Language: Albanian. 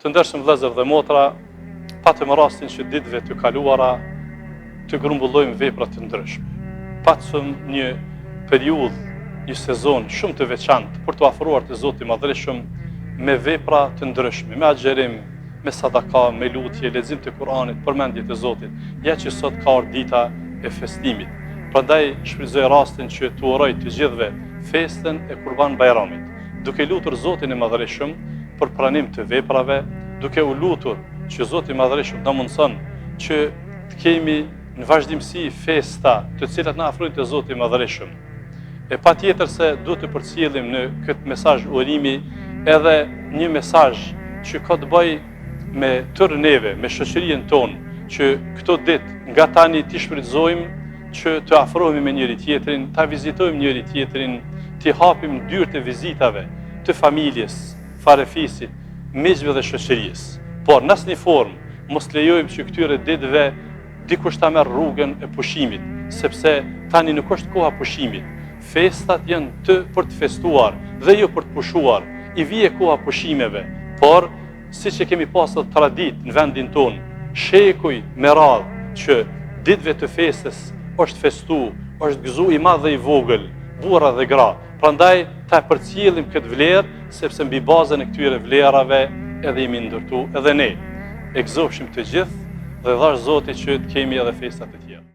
Të ndershëm vëllezër dhe motra, patëm rastin që ditëve të kaluara të grumbullojmë vepra të ndryshme. Patëm një periudhë, një sezon shumë të veçantë për të afruar te Zoti i Madhërisht me vepra të ndryshme, me agjerim, me sadaka, me lutje, lexim të Kuranit, përmendje të Zotit. Ja që sot ka ardhur dita e festimit. Prandaj shfrytëzoj rastin që t'u uroj të gjithëve festën e Kurban Bayramit, duke lutur Zotin e Madhërisht për pranim të veprave, duke u lutur që Zoti i Madhërisht na mundson që të kemi në vazhdimsi festa të cilat na afrojnë te Zoti i Madhërisht. E patjetër se duhet të përcjellim në këtë mesazh urimi edhe një mesazh që ka të bëjë me tërë neve, me shoqërinë tonë, që këto ditë nga tani t'i shfrytëzojmë që të afrohemi me njëri tjetrin, ta vizitojmë njëri tjetrin, t'i hapim dyert e vizitave të familjes, farefisit, miqve dhe shoqërisë. Por në asnjë formë mos lejojmë që këtyre ditëve dikush ta merr rrugën e pushimit, sepse tani nuk është koha pushimit. Festat janë për të festuar dhe jo për të pushuar. I vije koha pushimeve, por siç e kemi pasur tradit në vendin tonë, shekuj me radhë që ditëve të festës është festu, është gëzu i madh dhe i vogël, burra dhe gra. Prandaj ta përcjellim këtë vlerë, sepse mbi bazën e këtyre vlerave edhe jemi ndërtu edhe ne. E gëzofshim të gjithë dhe dhash Zoti që të kemi edhe festat e tjera.